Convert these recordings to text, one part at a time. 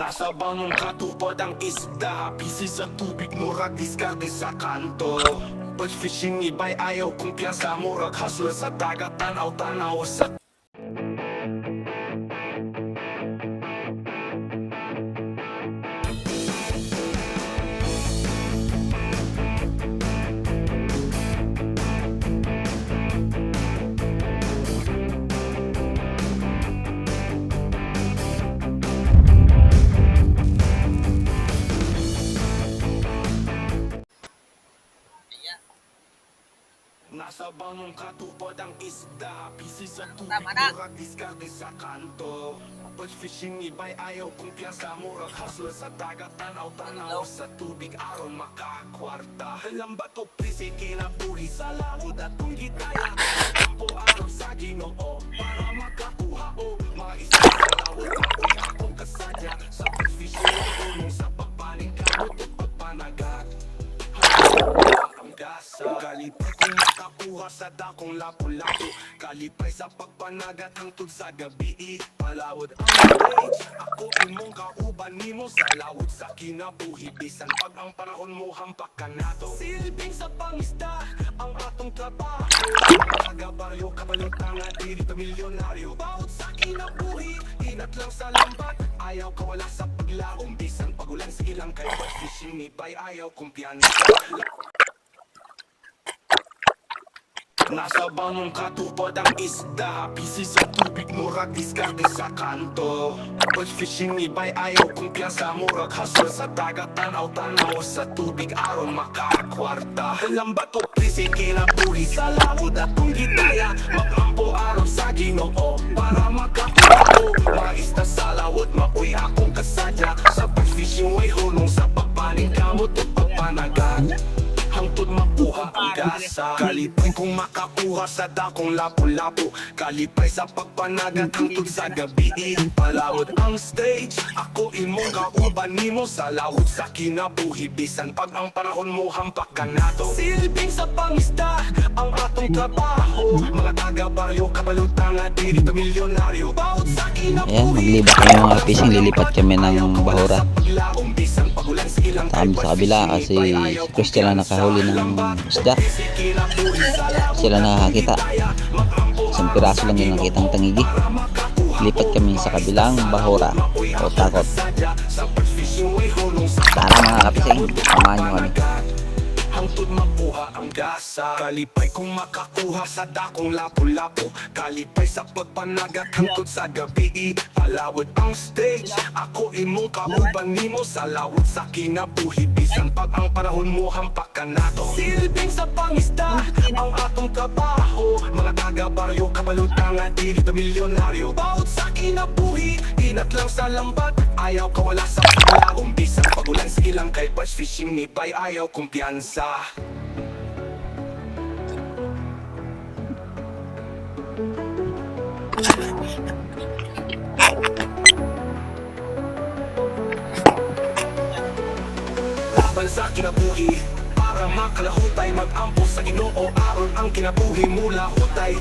Nasa bangong katupad ang isda, busy sa tubig, murag diskarte sa kanto. Pag fishing iba'y ayaw, kumpiyansa, murag hustler sa dagat, tanaw-tanaw sa Nasa bangong katupad ang isda, busy sa tubig, murag diskarte sa kanto. Pag fishing iba'y ayaw, kumpiyansa, murag hustler sa dagat, tanaw-tanaw sa tubig, aron makakwarta. Halambat o prisi, kinabuhi sa lawod at kung gitaya, kampo aron sa Ginoo para makakuha o mga isa sa lawod. Ako'y akong kasadya sa pag-fishing, tulong sa pagpaning kamot at pagpanagat. Kalipay kung makakuha sa dakong lapu-lapu, kalipay sa pagpanagat hangtod sa gabi, palawod ang stage. Ako imong kauban nimo sa lawod sa kinabuhi, bisan pag ang panahon mo hampak ka nato. Silbing sa pangisda ang atong trabaho, taga-baryo, kabalutang at diri milyonaryo. Bawat sa kinabuhi, inat lang sa lambat, ayaw kawala sa paglaom, bisan pagulan sa ilang kay fishing iba'y ayaw kumpiyansa. Nasa bangong katupad ang isda, busy sa tubig, murag diskarte sa kanto. Pag fishing iba'y ayaw, kumpiyansa, murag hustler sa dagat, tanaw-tanaw sa tubig, aron makakwarta. Halambat o prisi, kinabuhi sa lawod at kung gitaya, makampo aron sa Ginoo para makakuha o mga isda sa lawod. Mako'y akong kasadya sa pag-fishing, way hulong sa pagpaning kamot at pagpanagat, hangtod makuha ang gasa. Kalipay kung makakuha sa dakong lapu-lapu, kalipay sa pagpanagat hangtod sa gabi, palawod ang stage. Ako imong kauban nimo sa lawod sa kinabuhi, bisan pag ang panahon mo hampak ka nato. Silbing sa pangisda ang atong trabaho, mga taga-baryo, kabalutang at diri milyonaryo. Bawat sa kinabuhi, Ayan, magliba kami mga fishing, lilipat kami ng bahura. Kami sa kabila kasi si Christian lang nakahuli ng isda. Sila nakakita. Isang piraso lang yung nakitang tangigi. Lipat kami sa kabilang bahura o takot. Tara mga kapising, samahan nyo kami. Hangtod makuha ang gasa. Kalipay kung makakuha sa dakong lapu-lapu, kalipay sa pagpanagat hangtod sa gabi, palawod ang stage. Ako imong kauban nimo sa lawod sa kinabuhi, bisan pag ang panahon mo hampak ka nato. Silbing sa pangisda ang atong trabaho, mga taga-baryo, kabalutang at diri milyonaryo. Bawat sa kinabuhi, inat lang sa lambat, ayaw kawala sa paglaom, bisan pagulan sa ilang kay bass fishing iba'y ayaw kumpiyansa. Laban sa kinabuhi para makalahutay, mag-ampo sa Ginoo aron ang kinabuhi mula hutay.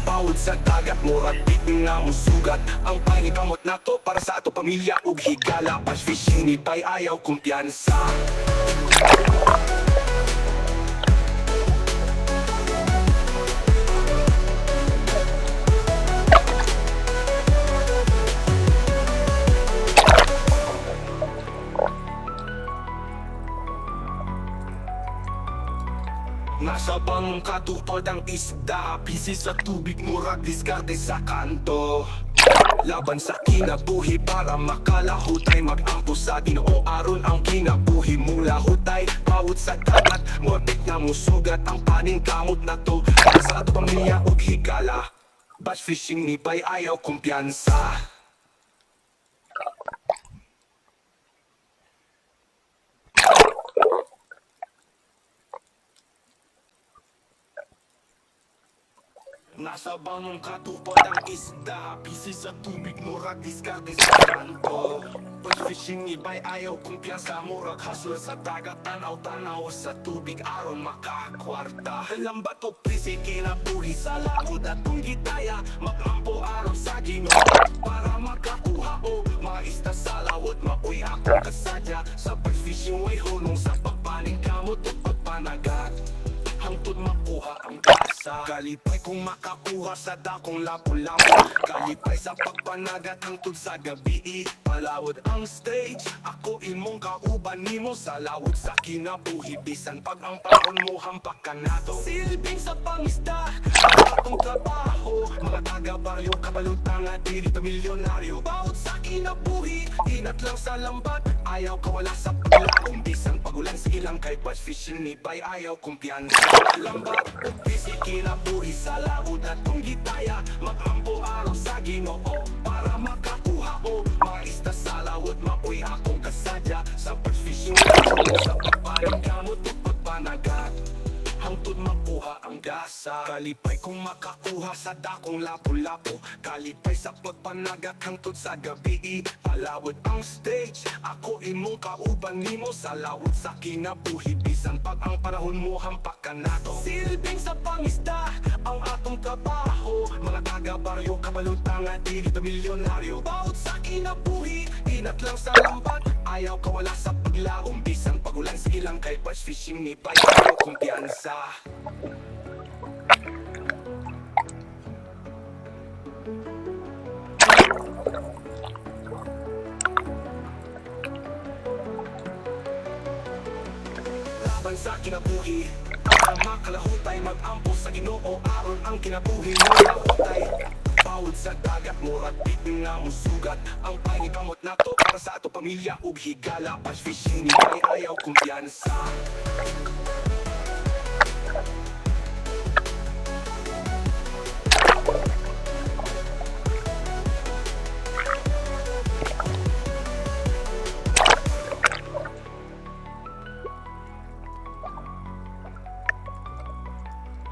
Bawod sa dagat, murag biting nga musugat, ang pangikamot nato para sa ato pamilya ug higala. Bass fishing iba'y ayaw kumpiyansa. Nasa bangong katupad ang isda, busy sa tubig, murag diskarte sa kanto. Laban sa kinabuhi para makalahutay, mag-ampo sa Ginoo aron ang kinabuhi mula hutay. Bawod sa dagat, muabit nga musugat, ang paning kamot na to para sa ato pamilya ug higala. Bass fishing iba'y ayaw kumpiyansa. Nasa bangong katupad ang isda, busy sa tubig, murag diskarte sa kanto. Pag fishing iba'y ayaw kumpiyansa, murag hustler sa dagat, tanaw-tanaw sa tubig, aron makakwarta. Halambat o prisi, kinabuhi sa lawod at kung gitaya, makampo aron sa Ginoo para makakuha o mga isda sa lawod. Mako'y kasadya sa pag-fishing way hunong sa pagpaning kamot at pagpanagat hangtod makuha ang gasa. Kalipay kung makakuha sa dakong lapu-lapu, kalipay sa pagpanagat hangtod sa gabi. Palawod ang stage, ako imong kauban nimo sa lawod sa kinabuhi. Bisan pag ang panahon mo hampak ka nato, silbing sa pangisda ang atong trabaho. Mga taga-baryo, kabalutang at diri pamilyonaryo. Bawat sa kinabuhi, inat lang sa lambat, ayaw kawala sa paglaong. Bisan pagulan sa ilang kay bass fishing ni bay, ayaw kumpiyansa. Lambat o busy kinabuhi sa lawod at kung gitaya, magampo araw sa Ginoo para makakuha o mga isda sa lawod. Mapuy akong kasadya sa pag-fishing sa pagpaling kamot at pagpanagat hangtod makuha ang gasa. Kalipay kung makakuha sa dakong lapu-lapu, kalipay sa pagpanagat hangtod sa gabi. Palawod ang stage, ako imong kauban nimo sa lawod sa kinabuhi. Bisan pag ang panahon mo hampak ka nato, silbing sa pangisda ang atong trabaho. Mga taga-baryo, kabalutang at diri pamilyonaryo. Bawat sa kinabuhi, inat lang sa lambat, ayaw kawala sa paglaong. Bisan pagulan sa ilang kay bass fishing ni bay, ayaw kumpiyansa. Laban sa kinabuhi, para makalahutay, mag-ampo sa Ginoo aron ang kinabuhi mo lahutay. Bawod sa dagat, murag bitin nga musugat ang pangikamot nato para sa ato pamilya ug higala. Bass fishing ni bay, ayaw kumpiyansa.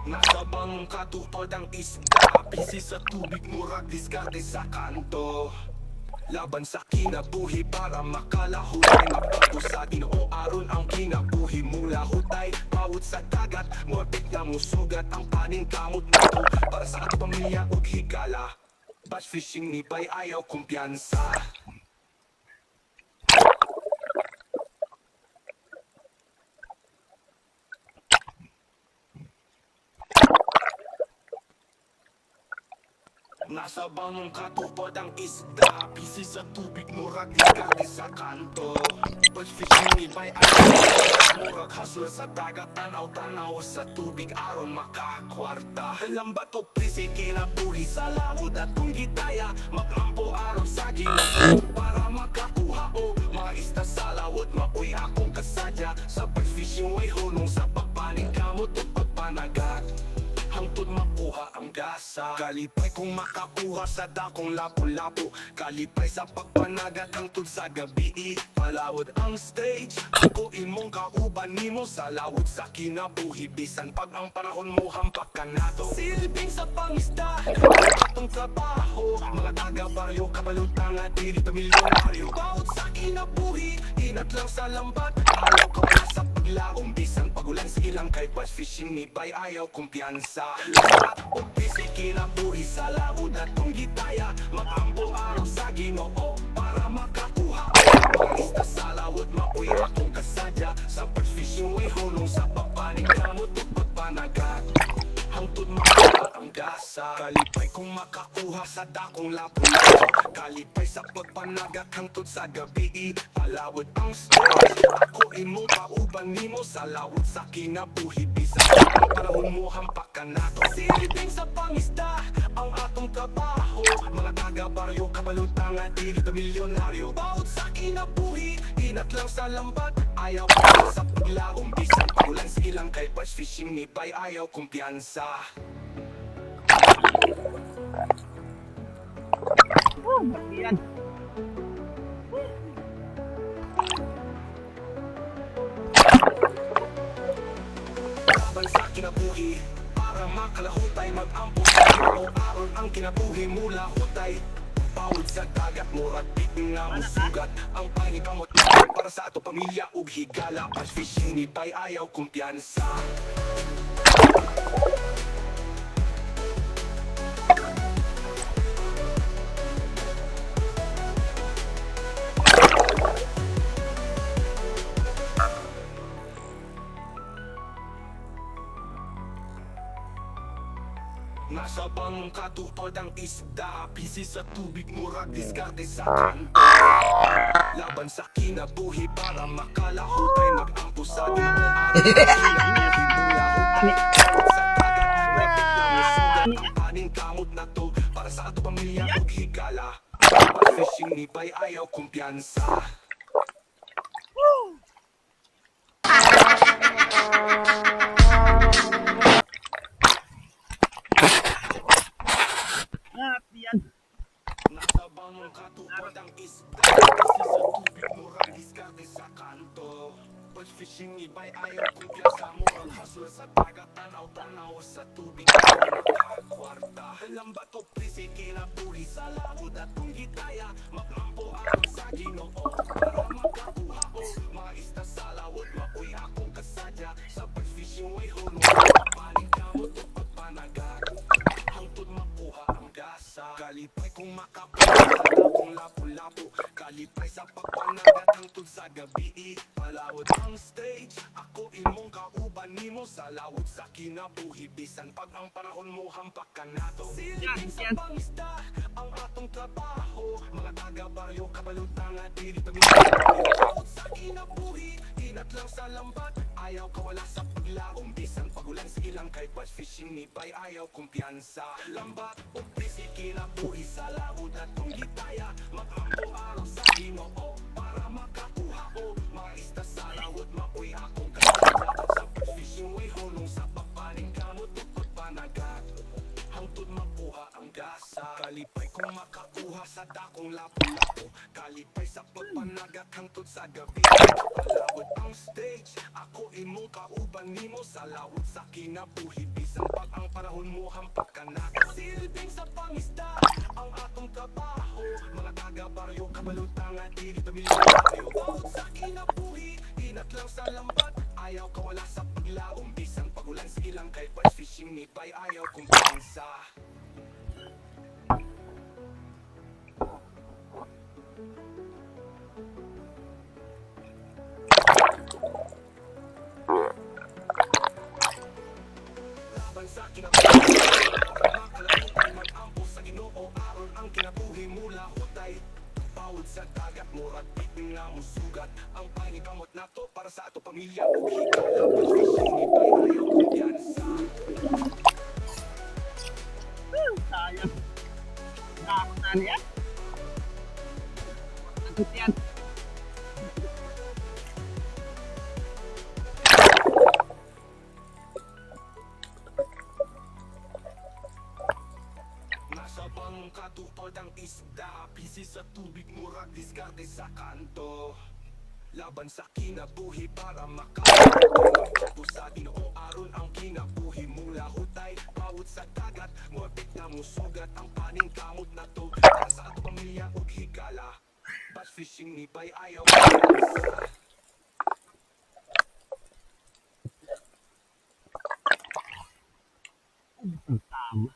Nasa bangong katupad ang isda, busy sa tubig, murag diskarte sa kanto. Laban sa kinabuhi para makalahutay, magbago sa Ginoo aron ang kinabuhi mula hutay. Bawod sa dagat, morbid nga musugat ang paning kamot nato para sa ato pamilya ug higala. Bass fishing ni bay, ayaw kumpiyansa. Nasa bangong katupad ang isda, busy sa tubig, murag diskarte sa kanto. Bass fishing ni bay, murag hustle sa dagat, tanaw-tanaw sa tubig aron makakwarta. Lambat o prisi kinabuhi sa lawod at kung gitaya, magampo aron sa Ginoo para makakuha o mga isda sa lawod. Mapuy akong kasadya sa bass fishing way hunong sa pagpaning kamot at pagpanagat hangtod makuha ang gasa. Kalipay kung makakuha sa dakong lapu-lapu, kalipay sa pagpanagat hangtod sa gabi. Palawod ang stage, ako imong kauban nimo sa lawod sa kinabuhi. Bisan pag ang panahon mo hampak ka nato, silbing sa pangisda ang atong trabaho. Mga taga-baryo, kabalutang at diri pamilyonaryo. Bawat sa kinabuhi, inat lang sa lambat, ayaw kawala sa paglaong. Bisan pagulan sa ilang kay bass fishing ni bay, ayaw kumpiyansa. Lahat o busy kinabuhi sa lawod at kung gitaya, mag-ampo araw sa Ginoo para makakuha ang isda sa lawod. Mapuy akong kasadya sa bass fishing way hunong sa pagpaning kamot at pagpanagat hangtod makuha ang gasa. Kalipay kung makakuha sa dakong lapu-lapu, kalipay sa pagpanagat hangtod sa gabi. Palawod ang stage, ako imong kauban nimo sa lawod sa kinabuhi. Bisan ang panahon mo hampak ka nato, silbing sa pangisda ang atong trabaho. Mga taga-baryo, kabalutang at diri pamilyonaryo. Bawod sa kinabuhi, inat lang sa lambat, ayaw ka sa paglaong. Bisan pagulan sa ilang kay bass fishing ni bay, ayaw kumpiyansa. Yan. Laban sa kinabuhi, para makalahutay, mag-ampo sa Ginoo aron ang kinabuhi mula hutay. Bawod sa dagat, murag bitin nga musugat ang pangikamot nato para sa ato pamilya ug higala. Bass fishing ni bay, ayaw kumpiyansa. Nasa bangka tupad ang isda, busy sa tubig, murag diskarte sa kanto. Laban sa kinabuhi para makalahutay, mag-ampo sa ginoo aning kamot na to para sa ato pamilya ug higala. Fishing ni bay ayaw kumpiyansa. Yan. Nasa bangka tupad ang isda, busy sa tubig, murag diskarte sa kanto. Pag fishing ni bay ayaw kumpiyansa, murag hustle sa dagat, tanaw-tanaw sa tubig, makakwarta. Lambat o prisi, kinabuhi sa laod at kung gitaya, maglampo ang sa ginoo para makakuha o mga isda sa lawod. Makoy akong kasadya sa pag-fishing way huno, panig kamot o pagpanagat, hangtod makuha ang gasa. Kalipay kung makapuha kung lapu-lapu, kalipay sa pagpanagat hangtod sa gabi. Palawod ang stage, ako imong kauban nimo sa lawod sa kinabuhi, bisan pag ang panahon mo hampak ka nato. Silipin sa pangisda ang atong trabaho, mga taga-baryo kabalutang at dili pamilya sa kinabuhi, inat lang sa lambat, ayaw kawala sa paglaom, bisan pagulan sa ilang kay bass fishing ni bay ayaw kumpiyansa. Lambat o prisi, kinabuhi sa lawod at kung gitaya, mag-ampo araw sa ginoo para makakuha o mga isda sa lawod. Makoy akong kasadya sa pag-fishing way hulong sa papaning kamot o pagpanagat, hangtod makuha ang gasa. Kalipay kung makakuha sa dakong lapu-lapu, kalipay sa pagpanagat hangtod sa gabi. Palawod ang stage, ako imong kauban nimo sa lawod sa kinabuhi, bisan pag ang panahon mo hampak ka na. Silbing sa pangisda ang atong trabaho, mga taga-baryo kabalutang at dili pamilya tayo. Bawod sa kinabuhi, inat lang sa lambat, ayaw kawala sa paglaom, bisan pagulan sa ilang kay bass fishing ni bay ayaw kumpiyansa. Laban sa kinabuhi, makalabutan, mag-ampo sa ginoo aron ang kinabuhi mula hutay. Bawod sa dagat, murag biting na musugat, ang panikamot na to para sa ato pamilya ug higala. Pag-fishing ni bay ayaw kumpiyansa. Sayang. Nakakot na niya. Nakakot yan. Nasa bangka tupad ang isda, busy sa tubig, murag diskarte sa kanto. Laban sa kinabuhi para makakuha sa ginoo aron ang kinabuhi mula hutay. Bawod sa dagat, muabit na musugat, ang paning kamot na to para sa ato pamilya ug higala. Bass fishing ni bay ayaw kumpiyansa. Ang tama.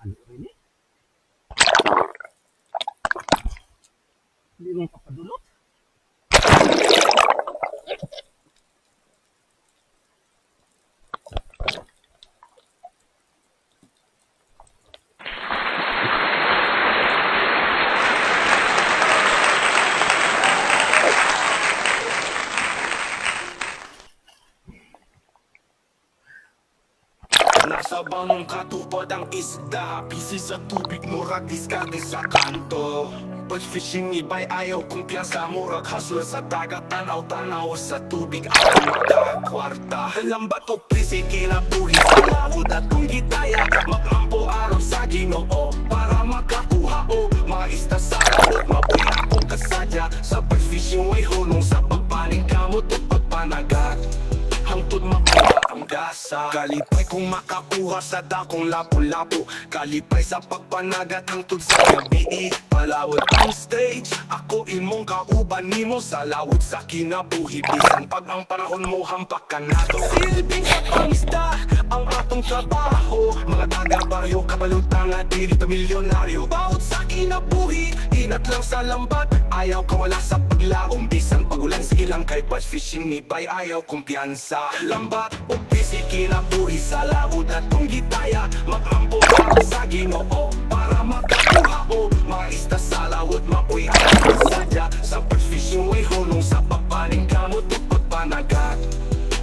Ano rin eh. Hindi mo papadulot. Nasa bangong katupad ang isda, busy sa tubig, murag diskarte sa kanto. But fishing iba'y ayaw kumpiyansa, murag hustle sa dagat, tanaw-tanaw sa tubig, ayaw magkakwarta. Lambat o prisi, kinabuhi sa lawod at kung gitaya, maglampo araw sa Ginoo para makakuha o mga isda sa lawod. Mabuhi akong kasadya sa pag-fishing, way hulong sa pagpaning kamot o pagpanagat. Hangtod makuha ang gasa, kalipay kung makakuha sa dakong lapu-lapu, kalipay sa pagpanagat hangtod sa gabi. Palawod ang stage, ako imong kauban nimo sa lawod sa kinabuhi. Bisan pag ang panahon mo hampak ka nato, silbing sa pangisda ang atong trabaho. Mga taga-baryo, kabalutang at dito milyonaryo. Bawat sa kinabuhi, inat lang sa lambat, ayaw kawala sa paglaong. Bisan pagulan silang kay bass fishing, nibay ayaw kumpiyansa. Lambat o busy, kinabuhi sa lawod at kung gitaya, maglampo para sa Ginoo para makakuha o mga isda sa lawod. Mapuy ang kasadya sa pag-fishing, way hulong sa pagpaning kamot o pagpanagat.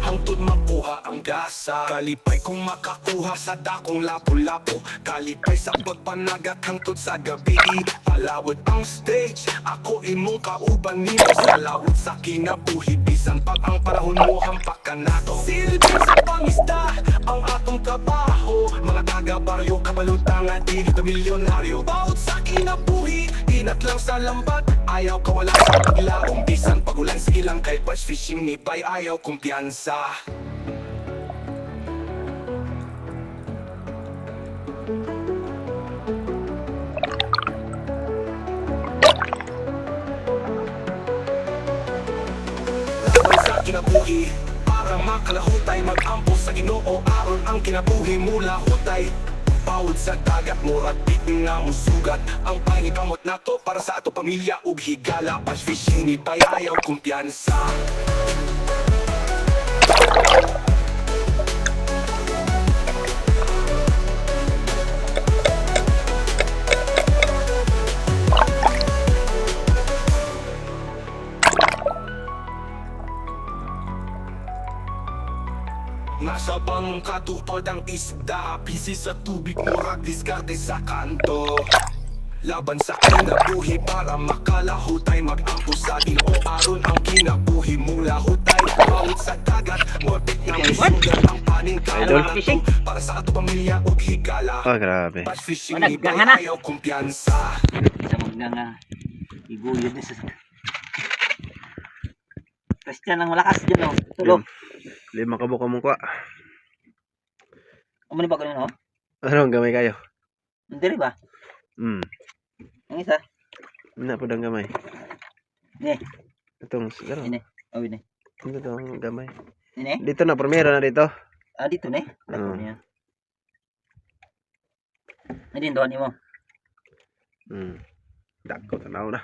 Hangtod makuha ang gasa, kalipay kung makakuha sa dakong lapu-lapu, kalipay sa pagpanagat hangtod sa gabi. Palawod ang stage, ako imong kauban nimo sa lawod sa kinabuhi. Bisan pag ang panahon mo hampak ka nato, silbing sa pangisda ang atong trabaho. Mga taga-baryo, kabalutang at dito milyonaryo. Bawat sa kinabuhi, inat lang sa lambat, ayaw kawala sa paglaong. Bisan pagulan silang kay bass fishing, nibay ayaw kumpiyansa. Laban sa kinabuhi, para makalahutay, mag-ampo sa Ginoo aron ang kinabuhi mula hutay. Bawod sa dagat, murag bitin nga musugat ang pangikamot nato para sa ato pamilya ug higala. Bass fishing, nibay ayaw kumpiyansa. Nasa bangong katupad ang isda, busy sa tubig, murag diskarte sa kanto. Laban sa kinabuhi para makalahutay, mag-ampo sa Ginoo aron ang kinabuhi mula hutay. Bawat sa dagat, morbid nga musugat ang paning kamot nato para sa ato pamilya ug higala. Oh, grabe. Bass fishing, Wala, iba'y ganga na. ayaw kumpiyansa. Sa mga iguyod na sa... Christian ang malakas dyan o. Tulo. Lima ka buka mong kwa. Umani ba ganun o? Ano ang gamay kayo? Hindi rin ba? Hmm. Ang isa. Na po dang gamay. Ne, Itong ano? ini. Oh, ini. Ito dang gamay. Ini. Dito na primero na dito. Ah, dito ne. Dako Hmm. niya. Hindi doon mo. Dako tanaw na.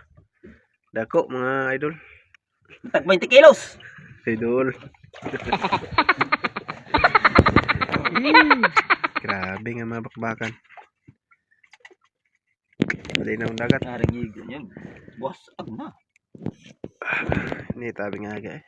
Dako mga idol. Tag 20 kilos. Idol. Grabe nga mga bakbakan. Malinaw ang dagat. Naringig yun. Boss, agma. Ini tabi nga aga eh.